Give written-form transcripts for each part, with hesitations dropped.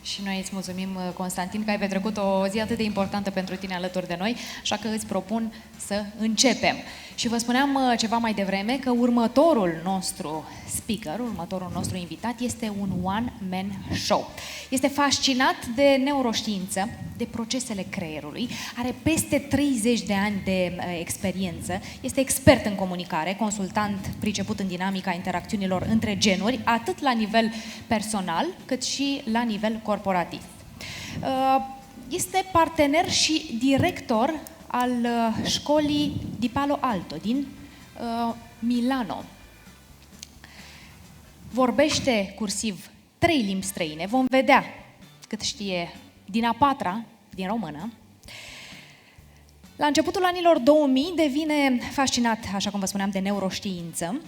Și noi îți mulțumim, Constantin, că ai petrecut o zi atât de importantă pentru tine alături de noi, așa că îți propun să începem. Și vă spuneam ceva mai devreme că următorul nostru speaker, următorul nostru invitat este un one-man show. Este fascinat de neuroștiință, de procesele creierului, are peste 30 de ani de experiență, este expert în comunicare, consultant priceput în dinamica interacțiunilor între genuri, atât la nivel personal, cât și la nivel corporativ. Este partener și director al școlii di Palo Alto, din Milano. Vorbește cursiv 3 limbi străine, vom vedea cât știe din a 4-a, din română. La începutul anilor 2000 devine fascinat, așa cum vă spuneam, de neuroștiință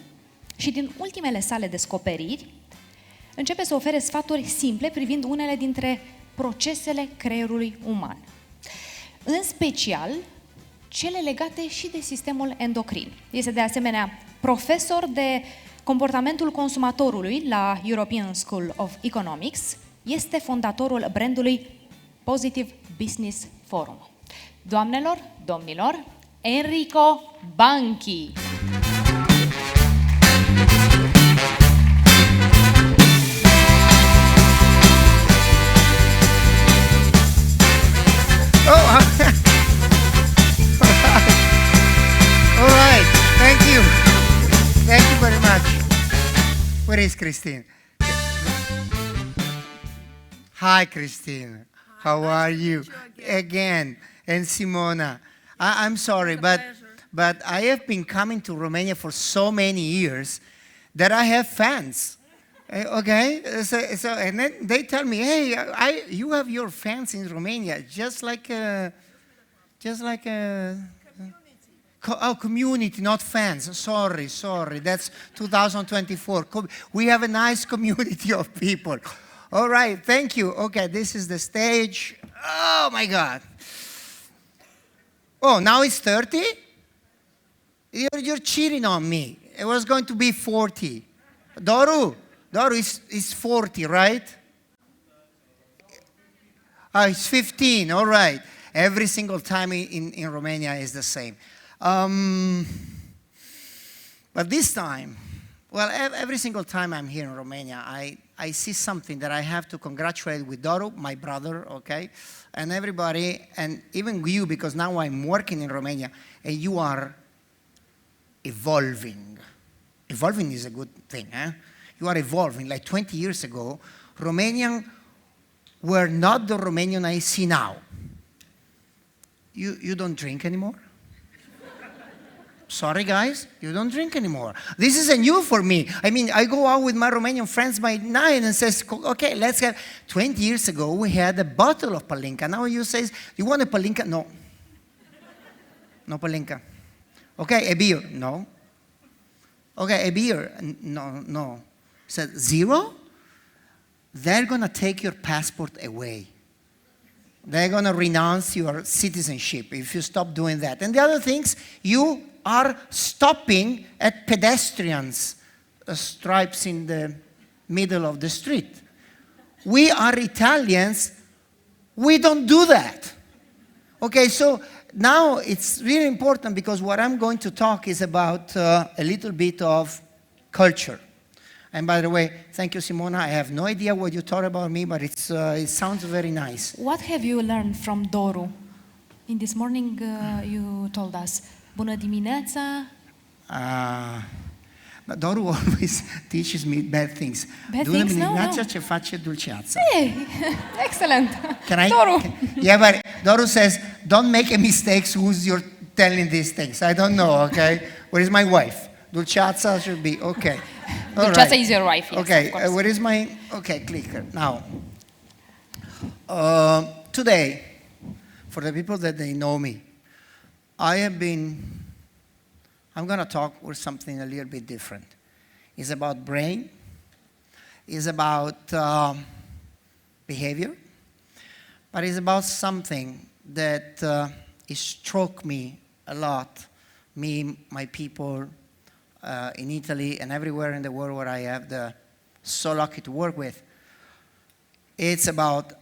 și din ultimele sale descoperiri începe să ofere sfaturi simple privind unele dintre procesele creierului uman. În special, cele legate și de sistemul endocrin. Este de asemenea profesor de comportamentul consumatorului la European School of Economics, este fondatorul brandului Positive Business Forum. Doamnelor, domnilor, Enrico Banchi! Thank you. Thank you very much. Where is Christine? Hi, Christine. How are you? Again. And Simona. I'm sorry, but I have been coming to Romania for so many years that I have fans. Okay? So and then they tell me, hey, you have your fans in Romania, just like a community, not fans. Sorry. That's 2024. We have a nice community of people. All right, thank you. Okay, this is the stage. Oh, my God. Oh, now it's 30? You're cheating on me. It was going to be 40. Doru is 40, right? Oh, it's 15, all right. Every single time in Romania is the same. But this time, well, every single time I'm here in Romania, I see something that I have to congratulate with Doru, my brother, okay, and everybody, and even you, because now I'm working in Romania, and you are evolving. Evolving is a good thing, eh? You are evolving. Like 20 years ago, Romanians were not the Romanian I see now. You don't drink anymore? Sorry, guys, you don't drink anymore. This is a new for me. I mean, I go out with my Romanian friends by 9 and says, okay, let's have. 20 years ago, we had a bottle of palinka. Now you say, you want a palinka? No. No palinka. Okay, a beer? No. Okay, a beer? No. Said, 0? They're going to take your passport away. They're going to renounce your citizenship if you stop doing that. And the other things, you are stopping at pedestrians' stripes in the middle of the street. We are Italians. We don't do that. Okay, so now it's really important because what I'm going to talk is about a little bit of culture. And by the way, thank you, Simona. I have no idea what you thought about me, but it sounds very nice. What have you learned from Doru? In this morning, you told us, bună dimineața. Doru always teaches me bad things. Bad things? No. Ce face dulceața. Hey, excellent. Doru. Yeah, but Doru says, don't make a mistake who's you're telling these things. I don't know, okay? Where is my wife? Dulceața should be, okay. Dulceața is your wife, yes, okay, of course. Where is my, okay, clicker. Now, today, for the people that they know me, I'm going to talk with something a little bit different. It's about brain. It's about behavior. But it's about something that it struck me a lot, me, my people in Italy and everywhere in the world where I have the so lucky to work with. It's about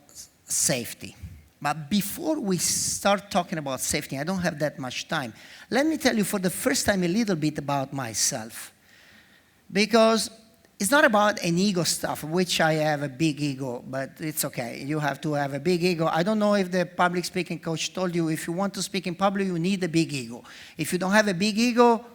safety. But before we start talking about safety, I don't have that much time. Let me tell you for the first time a little bit about myself. Because it's not about an ego stuff, which I have a big ego, but it's okay. You have to have a big ego. I don't know if the public speaking coach told you if you want to speak in public, you need a big ego. If you don't have a big ego,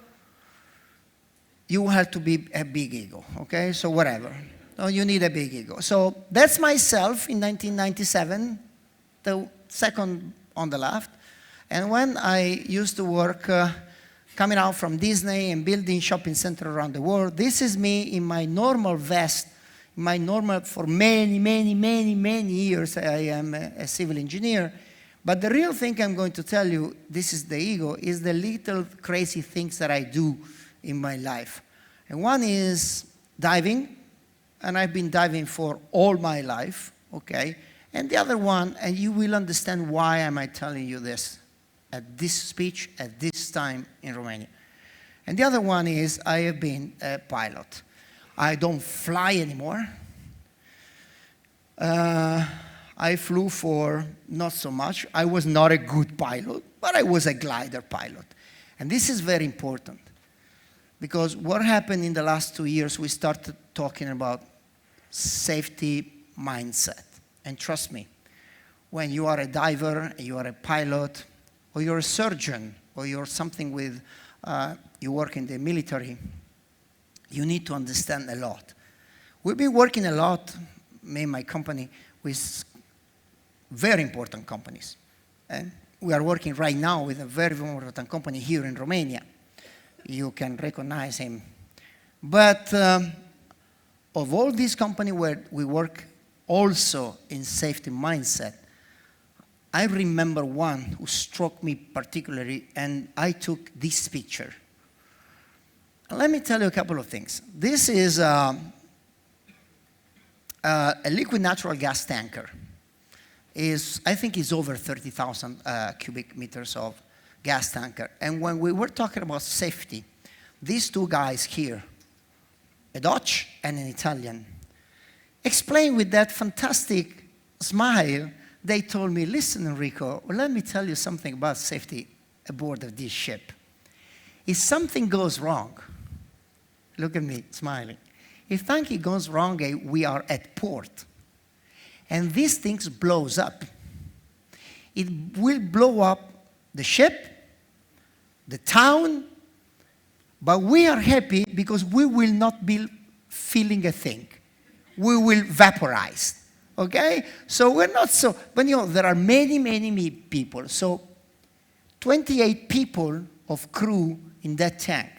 you have to be a big ego, okay? So whatever. No, you need a big ego. So that's myself in 1997, the second on the left. And when I used to work coming out from Disney and building shopping centers around the world, this is me in my normal vest, for many years, I am a civil engineer. But the real thing I'm going to tell you, this is the ego, is the little crazy things that I do in my life. And one is diving, and I've been diving for all my life, okay? And the other one, and you will understand why am I telling you this at this speech, at this time in Romania. And the other one is I have been a pilot. I don't fly anymore. I flew for not so much. I was not a good pilot, but I was a glider pilot. And this is very important. Because what happened in the last 2 years, we started talking about safety mindset. And trust me, when you are a diver, you are a pilot, or you're a surgeon, or you're something with, you work in the military, you need to understand a lot. We've been working a lot, me and my company, with very important companies. And we are working right now with a very important company here in Romania. You can recognize him. But of all these companies where we work also in safety mindset, I remember one who struck me particularly, and I took this picture. Let me tell you a couple of things. This is a liquid natural gas tanker. I think it's over 30,000 cubic meters of gas tanker. And when we were talking about safety, these two guys here, a Dutch and an Italian, explained with that fantastic smile. They told me, listen, Enrico, let me tell you something about safety aboard of this ship. If something goes wrong, look at me smiling. If something goes wrong, we are at port, and these things blows up. It will blow up the ship, the town, but we are happy because we will not be feeling a thing. We will vaporize. Okay? So we're not so, but there are many people. So 28 people of crew in that tank.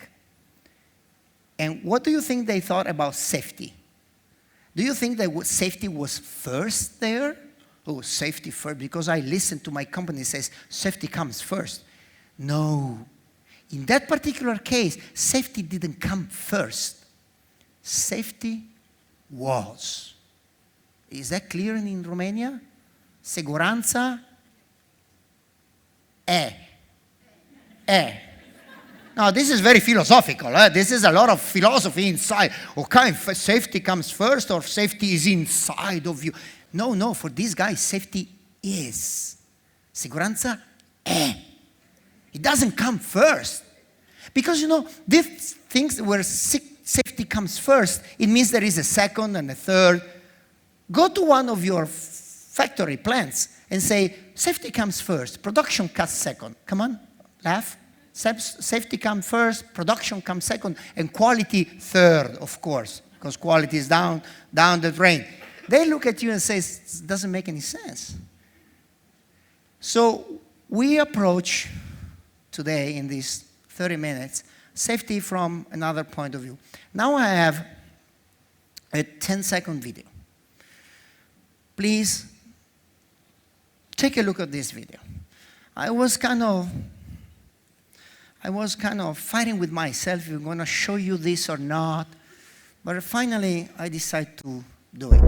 And what do you think they thought about safety? Do you think that safety was first there? Oh, safety first, because I listened to my company says safety comes first. No. In that particular case, safety didn't come first. Safety was. Is that clear in Romania? Siguranța, Now, this is very philosophical. This is a lot of philosophy inside. Okay, safety comes first, or safety is inside of you. No, for these guys, safety is. Siguranța, It doesn't come first. Because, these things where safety comes first, it means there is a second and a third. Go to one of your factory plants and say, safety comes first, production comes second. Come on, laugh. Safety comes first, production comes second, and quality third, of course, because quality is down the drain. They look at you and say, it doesn't make any sense. So we approach today in these 30 minutes safety from another point of view. Now I have a 10-second video. Please take a look at this video. I was kind of fighting with myself if I'm going to show you this or not, but finally I decided to do it.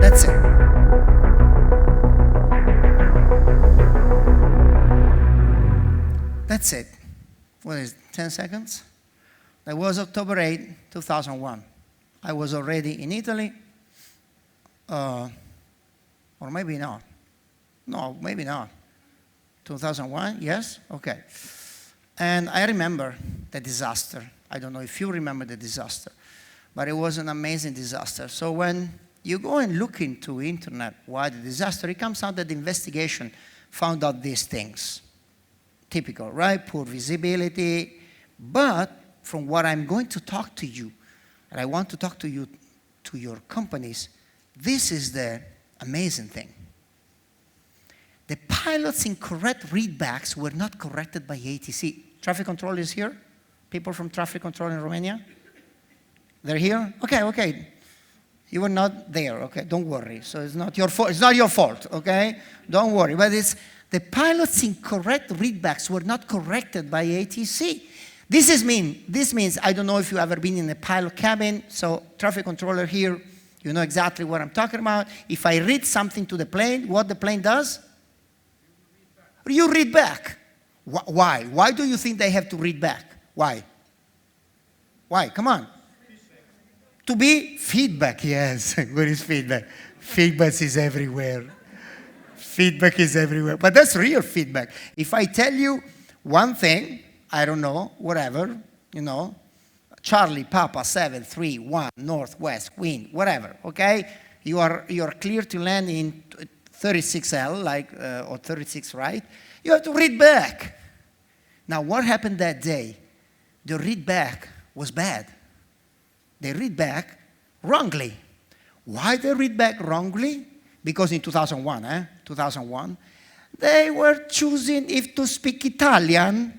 That's it. that's it. What is it, 10 seconds? That was October 8, 2001. I was already in Italy, or maybe not. No, maybe not. 2001, yes? Okay. And I remember the disaster. I don't know if you remember the disaster, but it was an amazing disaster. So when you go and look into internet why the disaster, it comes out that the investigation found out these things. Typical, right? Poor visibility. But from what I'm going to talk to you, and I want to talk to you, to your companies, this is the amazing thing. The pilot's incorrect readbacks were not corrected by ATC. Traffic control is here? People from traffic control in Romania? They're here? Okay. You were not there, okay, don't worry. So it's not your fault, it's not your fault, okay? Don't worry, but it's the pilot's incorrect readbacks were not corrected by ATC. This means, I don't know if you've ever been in a pilot cabin, so traffic controller here, you know exactly what I'm talking about. If I read something to the plane, what the plane does? You read back. Why? Why do you think they have to read back? Why? Why? Come on. To be feedback, yes. Where is feedback? Feedback is everywhere. Feedback is everywhere. But that's real feedback. If I tell you one thing, I don't know, whatever, you know, Charlie, Papa, 7, 3, 1, Northwest, Queen, whatever, okay? You are clear to land in 36L, or 36 right? You have to read back. Now, what happened that day? The read back was bad. They read back wrongly. Why they read back wrongly? Because in 2001, they were choosing if to speak Italian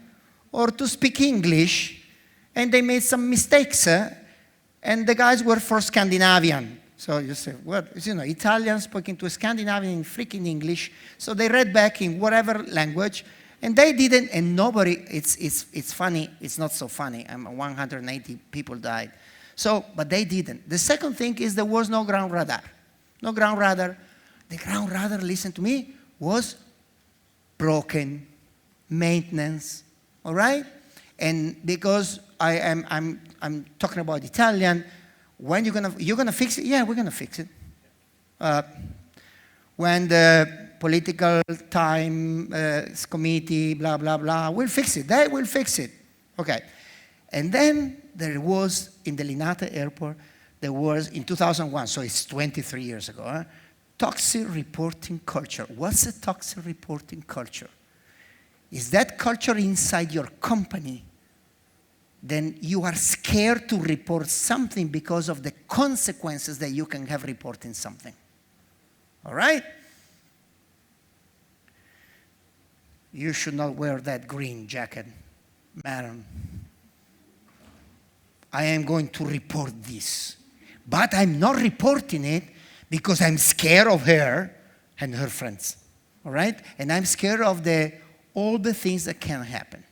or to speak English, and they made some mistakes, and the guys were for Scandinavian. So you say, what? You know, Italian speaking to a Scandinavian in freaking English, so they read back in whatever language, and they didn't, and nobody, it's funny, it's not so funny, 180 people died. So, but they didn't. The second thing is there was no ground radar. No ground radar. The ground radar, listen to me, was broken, maintenance, all right? And because I'm talking about Italian, when you're gonna fix it? Yeah, we're gonna fix it. When the political time committee, blah, blah, blah, we'll fix it. They will fix it. Okay. And then there was, in the Linate airport, there was, in 2001, so it's 23 years ago, toxic reporting culture. What's a toxic reporting culture? Is that culture inside your company? Then you are scared to report something because of the consequences that you can have reporting something. All right? You should not wear that green jacket, madam. I am going to report this. But I'm not reporting it because I'm scared of her and her friends. All right? And I'm scared of all the things that can happen.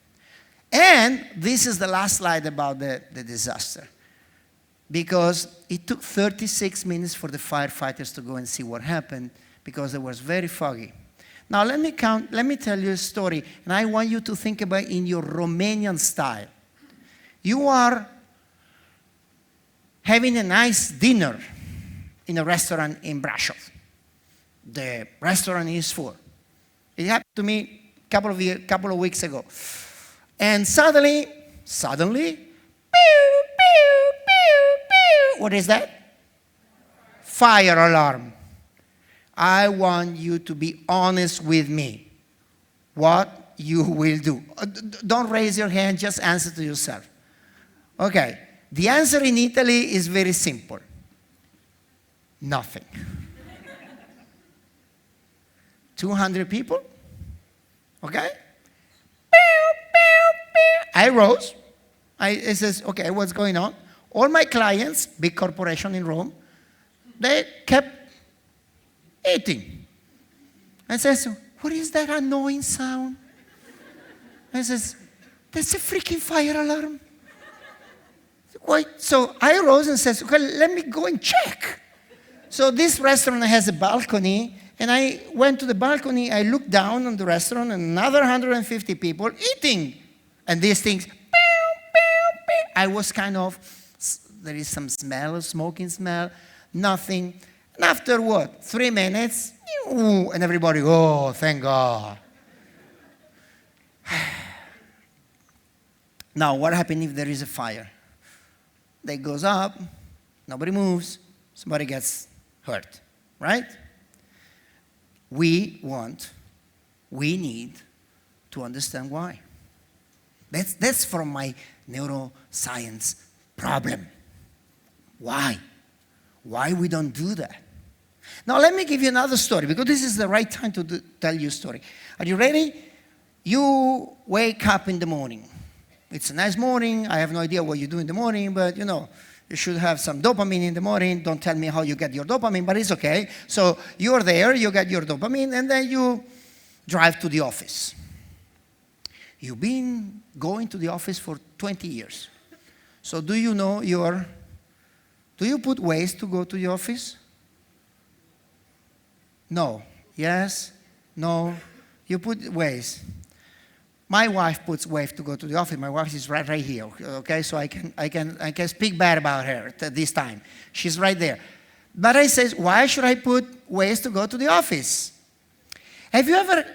And this is the last slide about the disaster. Because it took 36 minutes for the firefighters to go and see what happened because it was very foggy. Now let me tell you a story, and I want you to think about it in your Romanian style. You are having a nice dinner in a restaurant in Brașov. The restaurant is full. It happened to me a couple of weeks ago. And suddenly, pew, pew, pew, pew. What is that? Fire alarm. I want you to be honest with me. What you will do. Don't raise your hand, just answer to yourself. Okay. The answer in Italy is very simple. Nothing. 200 people? Okay? I rose. I says, okay, what's going on? All my clients, big corporation in Rome, they kept eating. I says, what is that annoying sound? I says, that's a freaking fire alarm. Wait, so I rose and says, okay, let me go and check. So this restaurant has a balcony, And I went to the balcony, I looked down on the restaurant, and another 150 people eating. And these things, pew, pew, pew. I was kind of, there is some smell, smoking smell, nothing. And after what, 3 minutes, and everybody, oh, thank God. Now, what happens if there is a fire? They goes up, nobody moves, somebody gets hurt, right? We need to understand why. That's from my neuroscience problem. Why? Why we don't do that? Now let me give you another story, because this is the right time to tell you a story. Are you ready? You wake up in the morning. It's a nice morning. I have no idea what you do in the morning, but you know, you should have some dopamine in the morning. Don't tell me how you get your dopamine, but it's okay. So you're there, you get your dopamine, and then you drive to the office. You've been going to the office for 20 years. So do you know do you put Waze to go to the office? No. Yes? No. You put Waze. My wife puts Waze to go to the office. My wife is right here, okay? So I can speak bad about her this time. She's right there. But I says, why should I put Waze to go to the office? Have you ever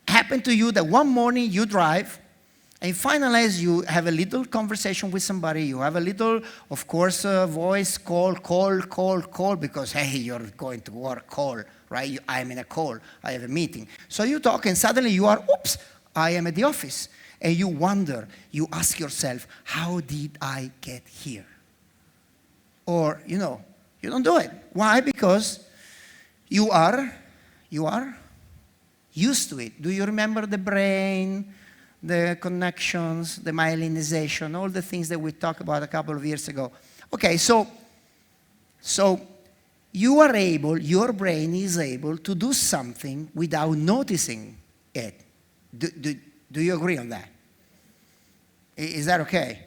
happened to you that one morning you drive, and finally you have a little conversation with somebody, you have a little, of course, voice call, because, hey, you're going to work, call, right? I'm in a call, I have a meeting. So you talk, and suddenly you are, oops, I am at the office. And you wonder, you ask yourself, how did I get here? Or, you don't do it. Why? Because you are used to it. Do you remember the brain, the connections, the myelinization, all the things that we talked about a couple of years ago? Okay, so your brain is able to do something without noticing it. Do you agree on that? Is that okay?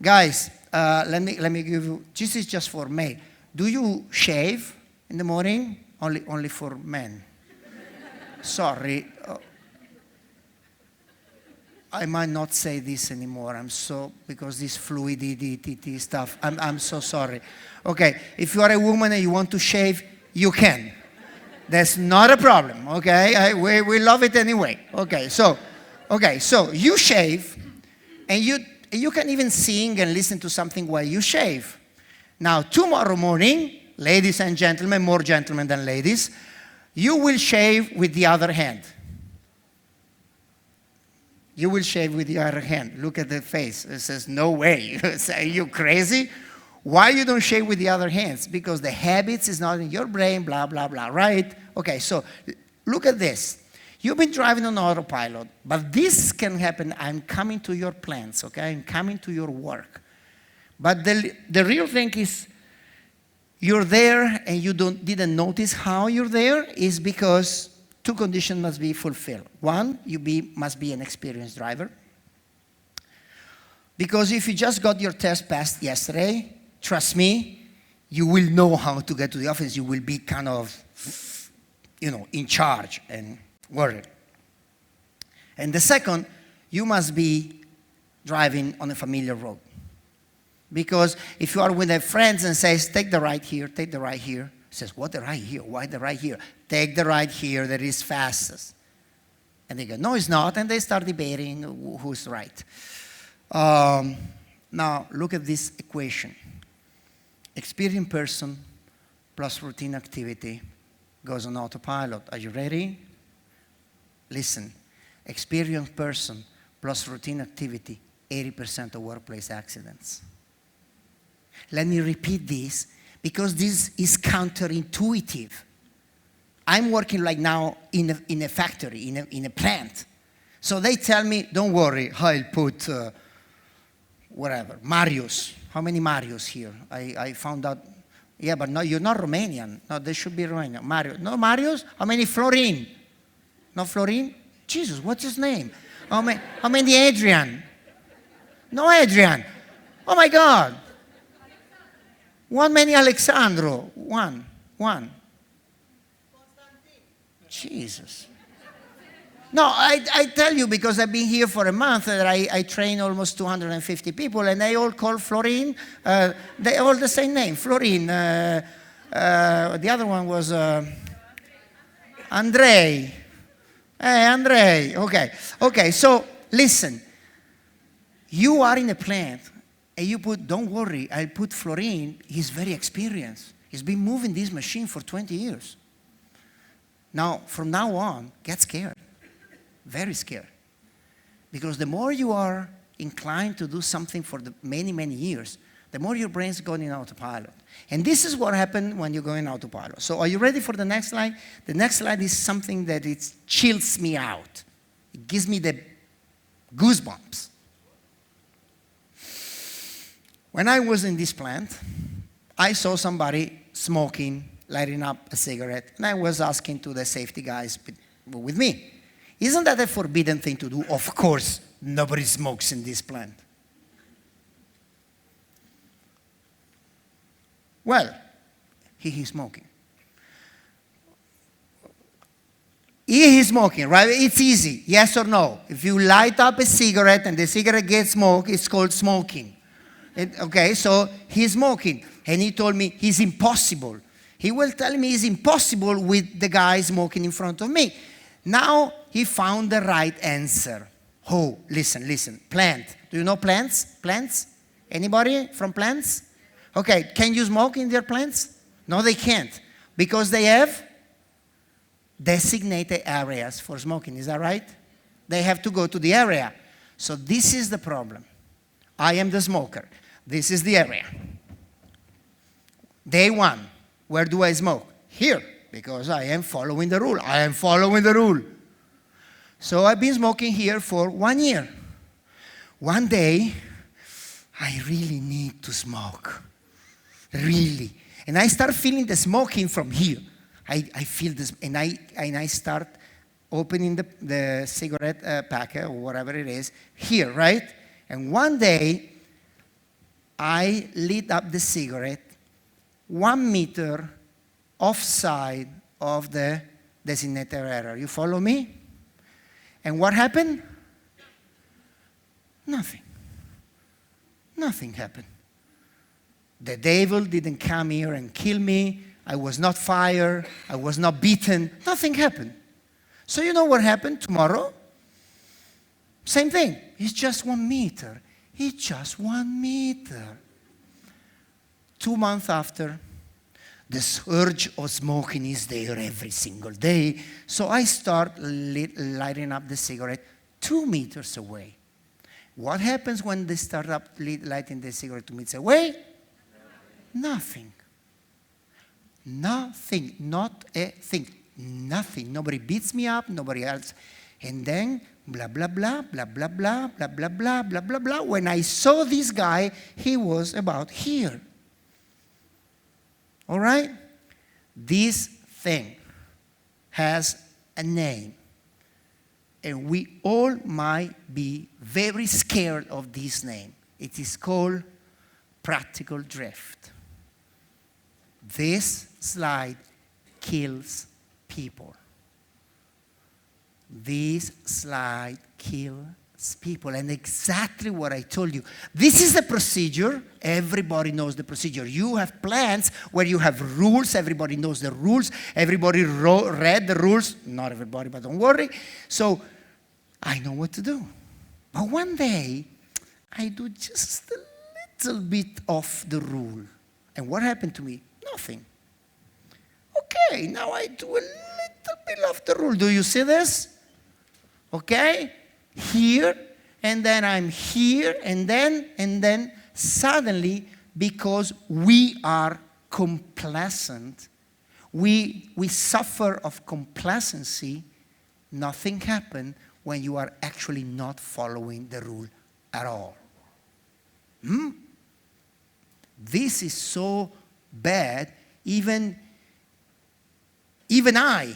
Guys, let me give you, this is just for men. Do you shave in the morning? Only for men. Sorry. I might not say this anymore. Because this fluidity stuff, I'm so sorry. Okay, if you are a woman and you want to shave, you can. That's not a problem, okay? We love it anyway. Okay, so you shave, and you can even sing and listen to something while you shave. Now, tomorrow morning, ladies and gentlemen, more gentlemen than ladies, you will shave with the other hand. You will shave with the other hand. Look at the face. It says, no way. Are you crazy? Why you don't shave with the other hands? Because the habits is not in your brain, blah, blah, blah, right? Okay, so look at this. You've been driving on autopilot, but this can happen. I'm coming to your plans, okay? I'm coming to your work. But the real thing is you're there and you didn't notice how you're there is because two conditions must be fulfilled. One, must be an experienced driver. Because if you just got your test passed yesterday, trust me, you will know how to get to the office. You will be kind of, in charge and worried. And the second, you must be driving on a familiar road. Because if you are with friends and says, take the right here, says, what the right here? Why the right here? Take the right here, that is fastest. And they go, no, it's not. And they start debating who's right. Now, look at this equation. Experienced person plus routine activity goes on autopilot. Are you ready? Listen. Experienced person plus routine activity, 80% of workplace accidents. Let me repeat this, because this is counterintuitive. I'm working like now in a factory, in a plant. So they tell me, don't worry, I'll put whatever, Marius. How many Marius here? I found out, yeah, but no, you're not Romanian. No, they should be Romanian. Marius. No, Marius? How many Florin? No Florin? Jesus, what's his name? How many Adrian? No Adrian. Oh my God. One many Alexandro. One. Jesus. No, I tell you because I've been here for a month and I train almost 250 people and they all call Florin. They all the same name, Florin. The other one was Andrei. Hey, Andrei. Okay, so listen. You are in a plant and you put, don't worry, I'll put Florin. He's very experienced. He's been moving this machine for 20 years. Now, from now on, get scared. Very scared. Because the more you are inclined to do something for the many, many years, the more your brain's going in autopilot. And this is what happened when you go in autopilot. So are you ready for the next slide? The next slide is something that it chills me out. It gives me the goosebumps. When I was in this plant, I saw somebody smoking, lighting up a cigarette, and I was asking to the safety guys with me, isn't that a forbidden thing to do? Of course, nobody smokes in this plant. Well, he is smoking. He is smoking, right? It's easy, yes or no. If you light up a cigarette and the cigarette gets smoke, it's called smoking. Okay, so he's smoking. And he told me it's impossible. He will tell me it's impossible with the guy smoking in front of me. Now he found the right answer. Oh, listen. Plant. Do you know plants? Plants? Anybody from plants? Okay, can you smoke in their plants? No, they can't. Because they have designated areas for smoking. Is that right? They have to go to the area. So this is the problem. I am the smoker. This is the area. Day one, where do I smoke? Here. Because I am following the rule. So I've been smoking here for 1 year. One day, I really need to smoke. Really. And I start feeling the smoking from here. I feel this, and I start opening the cigarette packet or whatever it is here, right? And one day, I lit up the cigarette 1 meter offside of the designated area. You follow me? And what happened? Nothing. Nothing happened. The devil didn't come here and kill me. I was not fired. I was not beaten. Nothing happened. So you know what happened tomorrow? Same thing. It's just 1 meter. It's just 1 meter. 2 months after, the surge of smoking is there every single day. So I start lighting up the cigarette 2 meters away. What happens when they start up lighting the cigarette 2 meters away? Nothing. Nothing. Not a thing. Nothing. Nobody beats me up. Nobody else. And then blah, blah, blah, blah, blah, blah, blah, blah, blah, blah, blah, blah. When I saw this guy, he was about here. All right? This thing has a name. And we all might be very scared of this name. It is called practical drift. This slide kills people. This slide kills people. And exactly what I told you. This is the procedure. Everybody knows the procedure. You have plans where you have rules. Everybody knows the rules. Everybody read the rules. Not everybody, but don't worry. So I know what to do. But one day, I do just a little bit off the rule. And what happened to me? Nothing. Okay, now I do a little bit off the rule. Do you see this? Okay? Here, and then I'm here, and then suddenly, because we are complacent, we suffer of complacency, nothing happens when you are actually not following the rule at all. This is so bad, even I,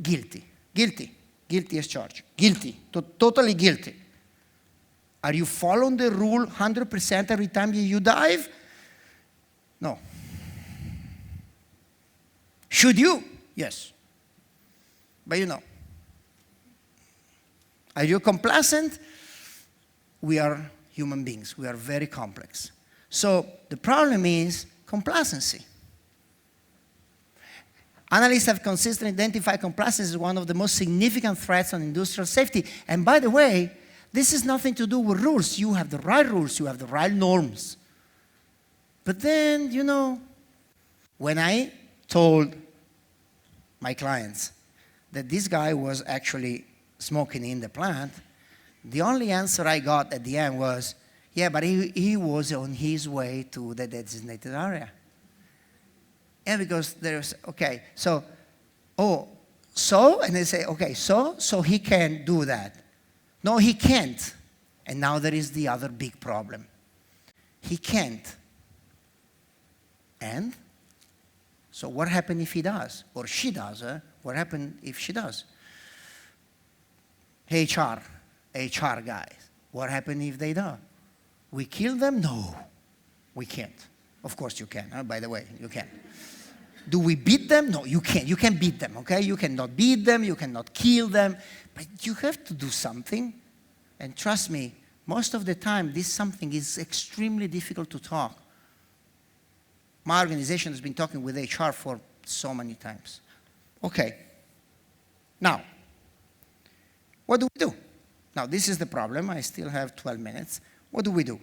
guilty as charged, guilty, totally guilty. Are you following the rule 100% every time you dive? No. Should you? Yes. But are you complacent? We are human beings. We are very complex. So the problem is complacency. Analysts have consistently identified complacency as one of the most significant threats on industrial safety. And by the way, this has nothing to do with rules. You have the right rules. You have the right norms. But then, when I told my clients that this guy was actually smoking in the plant, the only answer I got at the end was, yeah, but he was on his way to the designated area. Yeah, because there's, okay, so, and they say, okay, so he can do that. No, he can't. And now there is the other big problem. He can't. And? So what happens if he does? Or she does? What happens if she does? HR guys, what happens if they do? We kill them? No, we can't. Of course you can, by the way, you can. Do we beat them? No, you can't. You can beat them, okay? You cannot beat them, you cannot kill them, but you have to do something. And trust me, most of the time, this something is extremely difficult to talk. My organization has been talking with HR for so many times. Okay. Now, what do we do? Now, this is the problem. I still have 12 minutes. What do?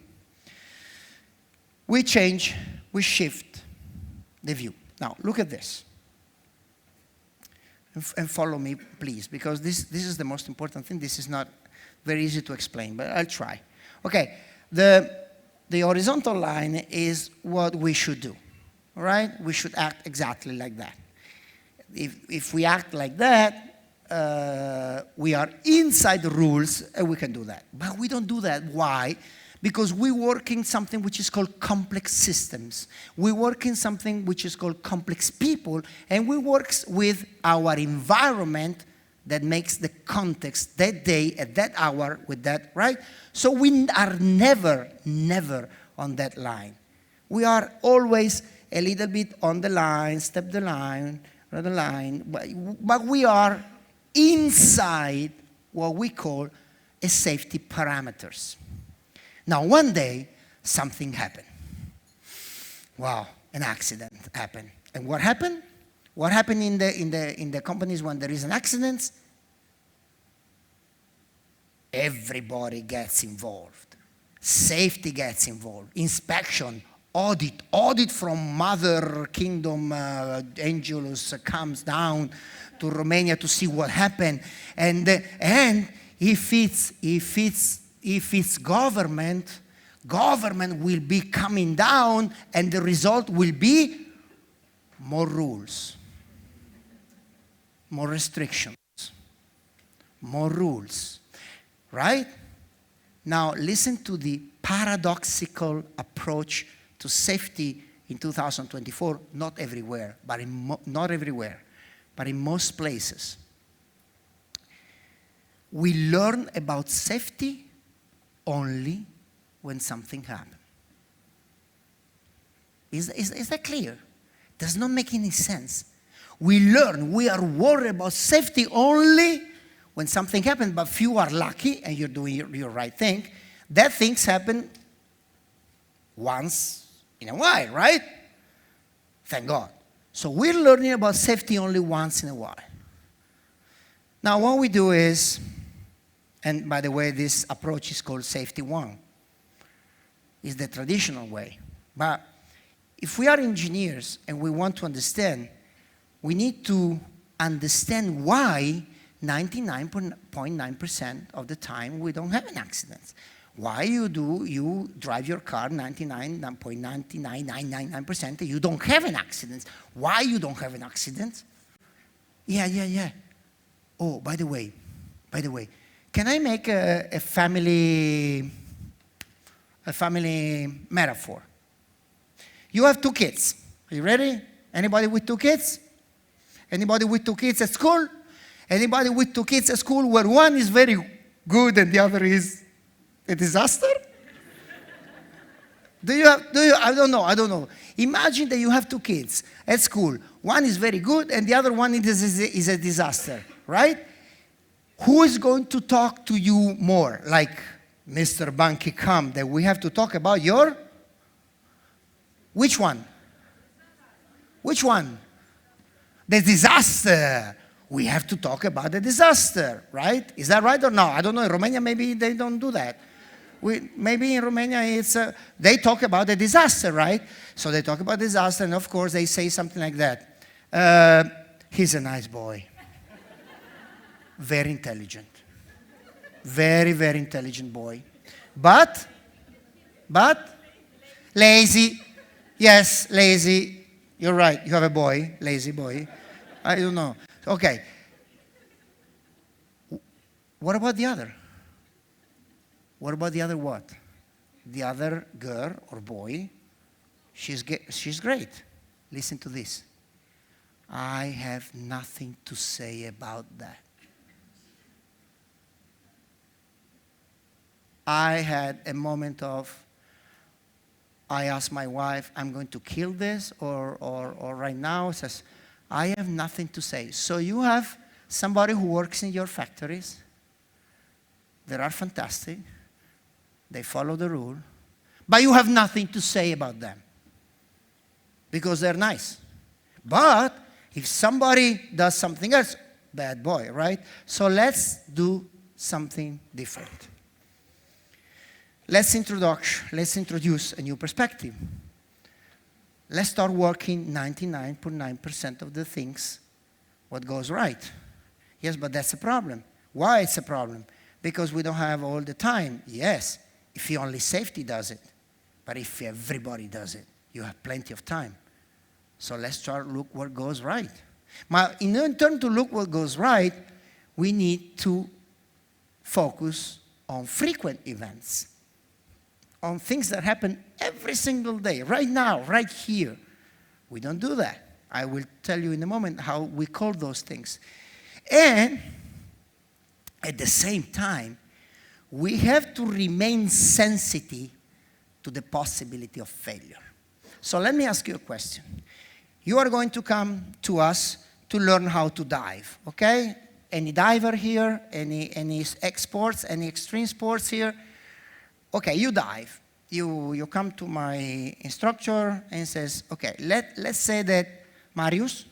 We change, we shift the view. Now, look at this. And follow me, please, because this is the most important thing. This is not very easy to explain, but I'll try. Okay, the horizontal line is what we should do, all right? We should act exactly like that. If we act like that, we are inside the rules, and we can do that. But we don't do that. Why? Because we work in something which is called complex systems. We work in something which is called complex people, and we work with our environment that makes the context that day, at that hour, with that, right? So we are never on that line. We are always a little bit on the line, step the line, run the line, but we are inside what we call a safety parameters. Now, one day, something happened. Wow, an accident happened. And what happened? What happened in the companies when there is an accident? Everybody gets involved. Safety gets involved. Inspection, audit from Mother Kingdom, Angelus comes down to Romania to see what happened. And if it's government will be coming down, and the result will be more rules, more restrictions, more rules, right? Now listen to the paradoxical approach to safety in 2024. Not everywhere, but in most places. We learn about safety only when something happens. Is that clear? Does not make any sense. We are worried about safety only when something happens, but few are lucky and you're doing your right thing. That things happen once in a while, right? Thank God. So we're learning about safety only once in a while. Now what we do is, and by the way, this approach is called safety one. It's the traditional way. But if we are engineers and we want to understand, we need to understand why 99.9% of the time we don't have an accident. Why you drive your car 99.99999% you don't have an accident. Why you don't have an accident? Yeah. Oh, by the way, can I make a family metaphor? You have 2 kids. Are you ready? Anybody with 2 kids? Anybody with 2 kids at school? Anybody with 2 kids at school where one is very good and the other is a disaster? Do you? I don't know. Imagine that you have 2 kids at school. One is very good and the other one is a disaster. right? Who is going to talk to you more? Like Mr. Banchi come, that we have to talk about your? Which one? Which one? The disaster. We have to talk about the disaster, right? Is that right or no? I don't know. In Romania, maybe they don't do that. Maybe in Romania, they talk about the disaster, right? So they talk about disaster, and of course, they say something like that. He's a nice boy. Very intelligent. Very, very intelligent boy. But, lazy. Yes, lazy. You're right. You have a boy, lazy boy. I don't know. Okay. What about the other? What about the other what? The other girl or boy, she's great. Listen to this. I have nothing to say about that. I had a moment of, I asked my wife, I'm going to kill this, or right now, says, I have nothing to say. So you have somebody who works in your factories. They are fantastic. They follow the rule. But you have nothing to say about them because they're nice. But if somebody does something else, bad boy, right? So let's do something different. Let's introduce a new perspective. Let's start working 99.9% of the things what goes right. Yes, but that's a problem. Why it's a problem? Because we don't have all the time. Yes, if only safety does it. But if everybody does it, you have plenty of time. So let's try to look what goes right. But in turn to look what goes right, we need to focus on frequent events, on things that happen every single day, right now, right here. We don't do that. I will tell you in a moment how we call those things. And at the same time, we have to remain sensitive to the possibility of failure. So let me ask you a question. You are going to come to us to learn how to dive, okay? Any diver here? Any sports? Any extreme sports here? Okay, you dive. You come to my instructor and says, okay, let's say that Marius?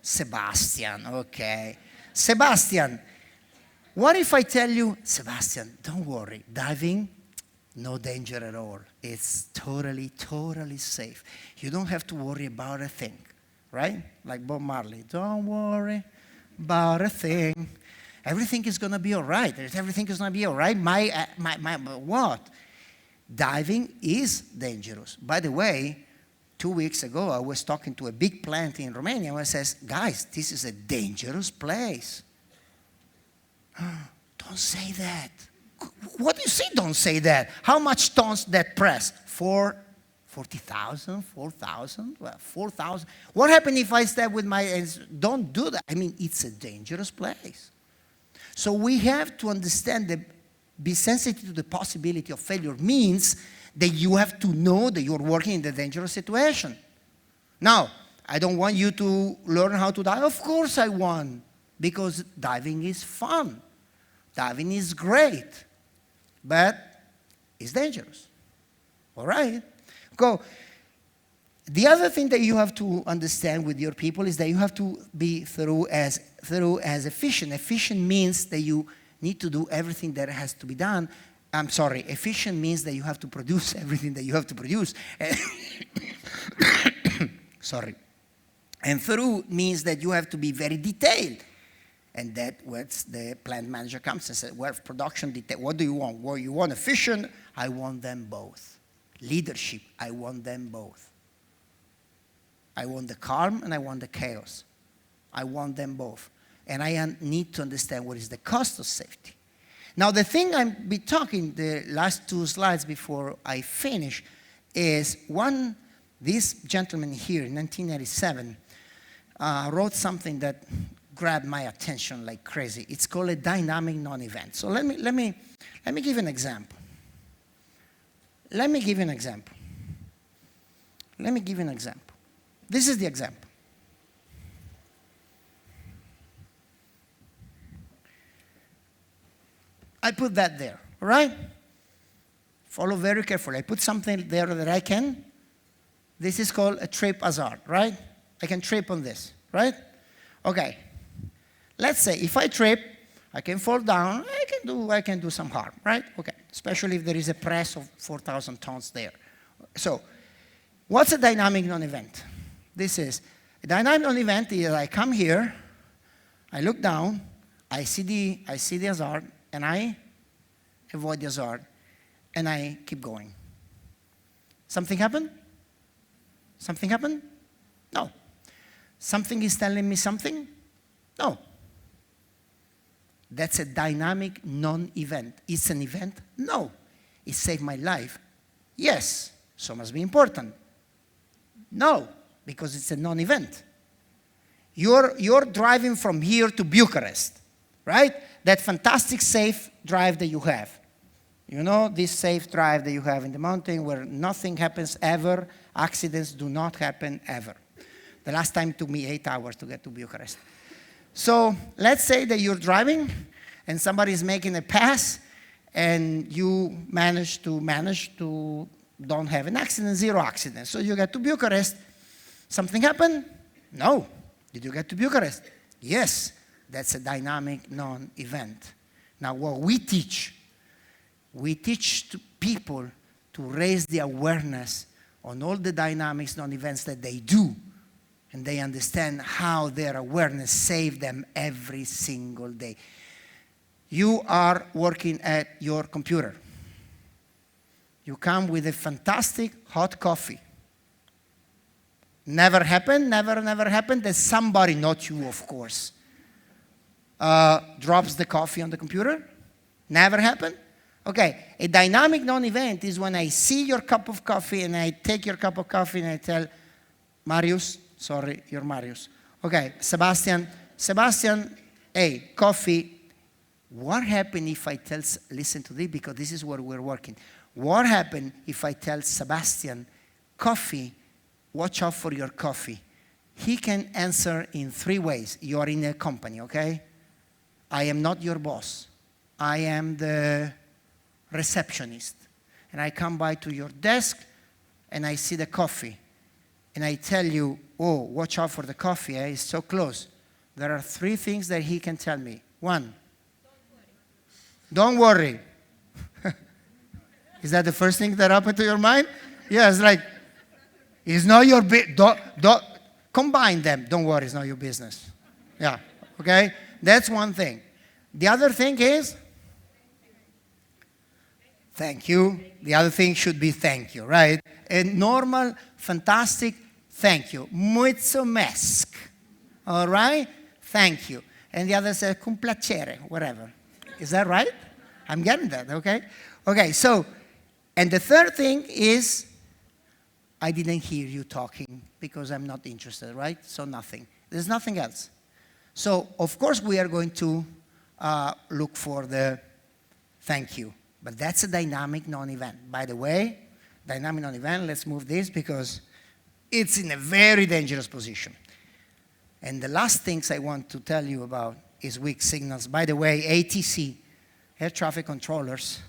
Sebastian, okay. Sebastian, what if I tell you, Sebastian, don't worry, diving, no danger at all. It's totally, totally safe. You don't have to worry about a thing, right? Like Bob Marley, don't worry about a thing. Everything is going to be all right. Everything is going to be all right. What? Diving is dangerous. By the way, 2 weeks ago, I was talking to a big plant in Romania where it says, guys, this is a dangerous place. Don't say that. What do you say, don't say that? How much tons that press? 40,000, 4,000, well, 4,000. What happened if I step with my hands? Don't do that. I mean, it's a dangerous place. So we have to understand be sensitive to the possibility of failure means that you have to know that you're working in a dangerous situation. Now, I don't want you to learn how to dive. Of course I want, because diving is fun. Diving is great, but it's dangerous. All right? Go. The other thing that you have to understand with your people is that you have to be thorough as efficient. Efficient means that you need to do everything that has to be done. I'm sorry, efficient means that you have to produce everything that you have to produce. Sorry. And thorough means that you have to be very detailed. And that's where the plant manager comes and says, well, production detail, what do you want? Well, you want efficient? I want them both. Leadership, I want them both. I want the calm and I want the chaos. I want them both. And I need to understand what is the cost of safety. Now, the thing I'll be talking, the last 2 slides before I finish, is this gentleman here in 1987 wrote something that grabbed my attention like crazy. It's called a dynamic non-event. So let me give an example. Let me give you an example. This is the example. I put that there, all right? Follow very carefully. I put something there that I can. This is called a trip hazard, right? I can trip on this, right? Okay. Let's say if I trip, I can fall down, I can do some harm, right? Okay. Especially if there is a press of 4,000 tons there. So, what's a dynamic non-event? This is a dynamic non-event is I come here, I look down, I see the hazard, and I avoid the hazard, and I keep going. Something happened? Something happened? No. Something is telling me something? No. That's a dynamic non-event. It's an event? No. It saved my life? Yes. So must be important. No, because it's a non-event. You're driving from here to Bucharest, right? That fantastic safe drive that you have. You know, this safe drive that you have in the mountain where nothing happens ever, accidents do not happen ever. The last time it took me 8 hours to get to Bucharest. So let's say that you're driving and somebody is making a pass and you manage to don't have an accident, 0 accidents. So you get to Bucharest. Something happened? No. Did you get to Bucharest? Yes. That's a dynamic non-event. Now what we teach to people to raise the awareness on all the dynamics non-events that they do, and they understand how their awareness saved them every single day. You are working at your computer. You come with a fantastic hot coffee. Never happened that somebody, not you of course, drops the coffee on the computer? Never happened? Okay, a dynamic non-event is when I see your cup of coffee and I take your cup of coffee and I tell Marius, sorry, you're Marius. Okay, Sebastian, hey, coffee. What happened if I tell, listen to this because this is where we're working. What happened if I tell Sebastian, coffee, watch out for your coffee? He can answer in 3 ways. You are in a company, okay? I am not your boss. I am the receptionist. And I come by to your desk and I see the coffee. And I tell you, oh, watch out for the coffee, it's so close. There are 3 things that he can tell me. 1, don't worry. Is that the first thing that happened to your mind? Yeah, it's like, it's not your business. Don't combine them. Don't worry, it's not your business. Yeah, okay? That's one thing. The other thing is, thank you. The other thing should be thank you, right? A normal, fantastic thank you. Mulțumesc. All right? Thank you. And the other says, cum placere, whatever. Is that right? I'm getting that, okay? Okay, so, and the third thing is, I didn't hear you talking because I'm not interested, right? So nothing. There's nothing else. So, of course, we are going to look for the thank you. But that's a dynamic non-event. By the way, dynamic non-event, let's move this because it's in a very dangerous position. And the last things I want to tell you about is weak signals. By the way, ATC, air traffic controllers,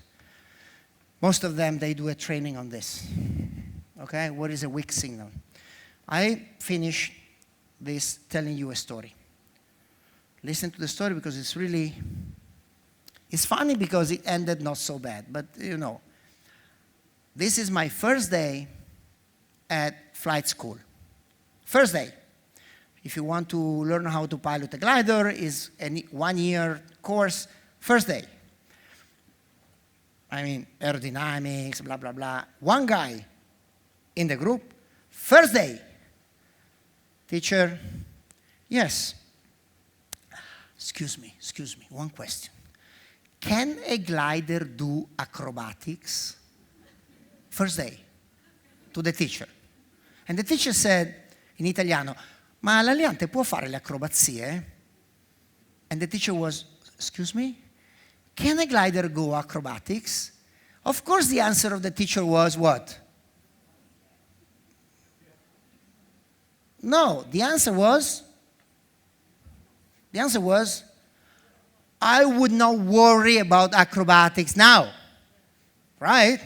most of them, they do a training on this. Okay, what is a weak signal? I finish this telling you a story. Listen to the story because it's really, it's funny because it ended not so bad, but you know. This is my first day at flight school. First day. If you want to learn how to pilot a glider, is a 1-year course, first day. I mean, aerodynamics, blah, blah, blah. One guy in the group, first day. Teacher, yes. Excuse me, one question. Can a glider do acrobatics? First day, to the teacher. And the teacher said, in Italiano, ma l'aliante può fare le acrobazie? And the teacher was, excuse me? Can a glider go acrobatics? Of course the answer of the teacher was what? No, the answer was, I would not worry about acrobatics now, right?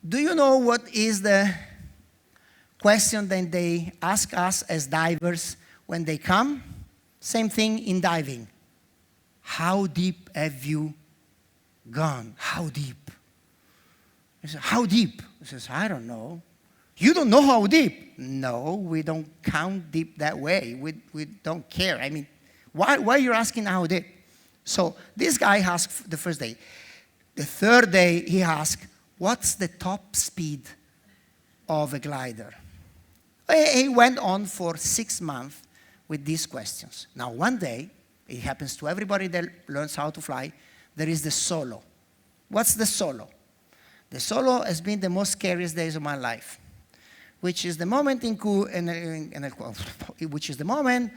Do you know what is the question that they ask us as divers when they come? Same thing in diving. How deep have you gone? How deep? I said, how deep? He says, I don't know. You don't know how deep? No, we don't count deep that way. We don't care. I mean, why are you asking how deep? So this guy asked the first day. The third day, he asked, what's the top speed of a glider? He went on for 6 months with these questions. Now, one day, it happens to everybody that learns how to fly, there is the solo. What's the solo? The solo has been the most scariest days of my life, which is the moment which is the moment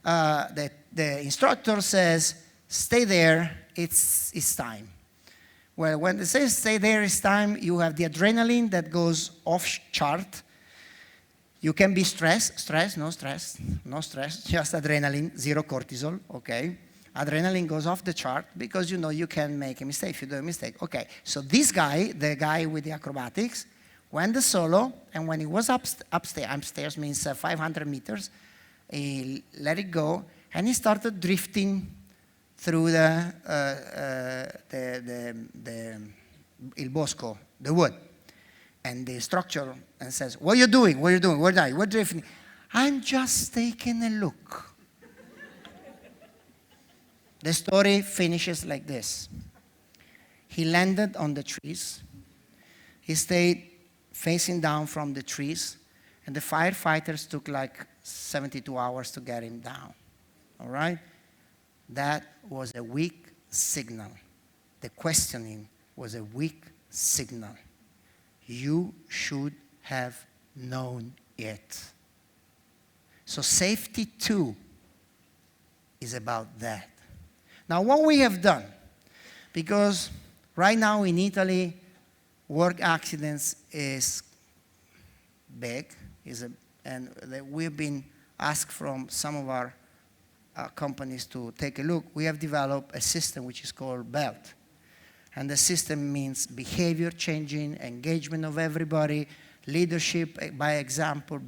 that the instructor says, stay there, it's time. Well, when they say stay there, it's time, you have the adrenaline that goes off chart. You can be stressed, no stress, just adrenaline, 0 cortisol, okay? Adrenaline goes off the chart because you know you can make a mistake if you do a mistake. Okay, so this guy, the guy with the acrobatics, went the solo, and when he was upstairs means 500 meters, he let it go, and he started drifting through il bosco, the wood. And the instructor says, what are you doing? What are you doing? Where are you? What drifting? I'm just taking a look. The story finishes like this. He landed on the trees. He stayed facing down from the trees, and the firefighters took like 72 hours to get him down. All right? That was a weak signal. The questioning was a weak signal. You should have known it. So safety too is about that. Now what we have done, because right now in Italy, work accidents is big, and we've been asked from some of our companies to take a look. We have developed a system which is called BELT. And the system means behavior changing, engagement of everybody, leadership by example,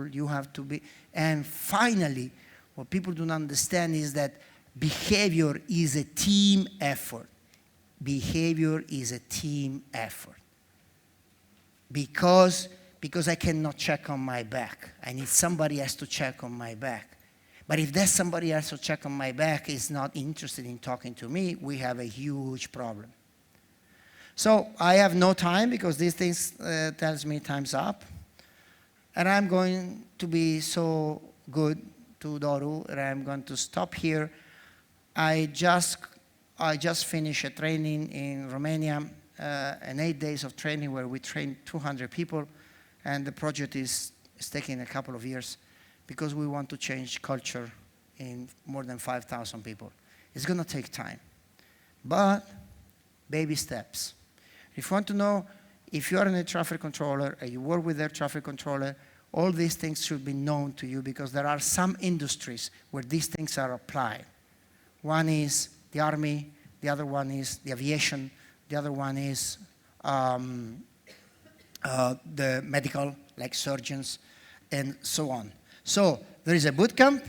you have to be. And finally, what people don't understand is that behavior is a team effort. Behavior is a team effort. Because I cannot check on my back. I need somebody else to check on my back. But if that somebody else to check on my back is not interested in talking to me, we have a huge problem. So I have no time because these things tells me time's up. And I'm going to be so good to Doru that I'm going to stop here. I just finished a training in Romania, an 8 days of training where we trained 200 people, and the project is taking a couple of years because we want to change culture in more than 5,000 people. It's going to take time, but baby steps. If you want to know, if you are an air traffic controller and you work with air traffic controller, all these things should be known to you because there are some industries where these things are applied. One is the army, the other one is the aviation, the other one is the medical, like surgeons, and so on. So there is a boot camp,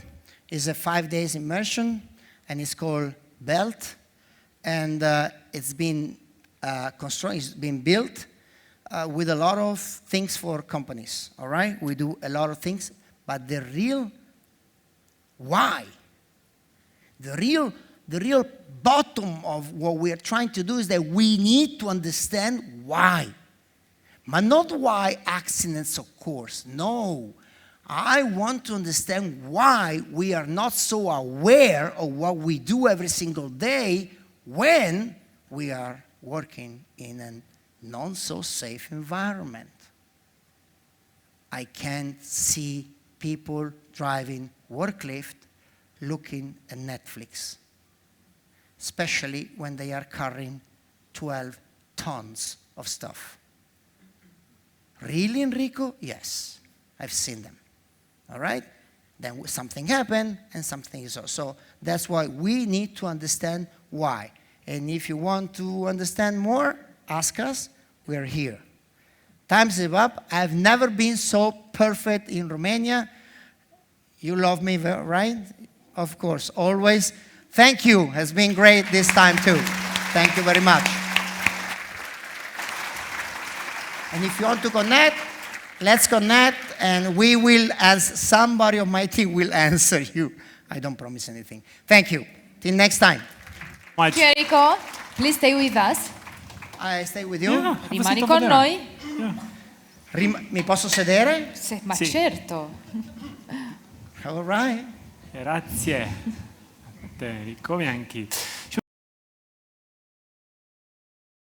it's a 5 days immersion, and it's called BELT, and it's been it's been built with a lot of things for companies, all right? We do a lot of things, but the real why, the real bottom of what we are trying to do is that we need to understand why. But not why accidents occur. No. I want to understand why we are not so aware of what we do every single day when we are working in a non-so-safe environment. I can't see people driving forklift looking at Netflix, especially when they are carrying 12 tons of stuff. Really, Enrico? Yes, I've seen them. All right? then something happened and something is so that's why we need to understand why. And if you want to understand more, ask us. We're here. Time's up. I've never been so perfect in Romania. You love me, right? Of course, always. Thank you. Has been great this time too. Thank you very much. And if you want to connect, let's connect, and we will, as somebody of my team will answer you. I don't promise anything. Thank you. Till next time. Thank you, Enrico. Please stay with us. I stay with you. Yeah. Rimani con noi. Mi posso sedere? Ma Sì. certo. All right. Grazie. Enrico Banchi.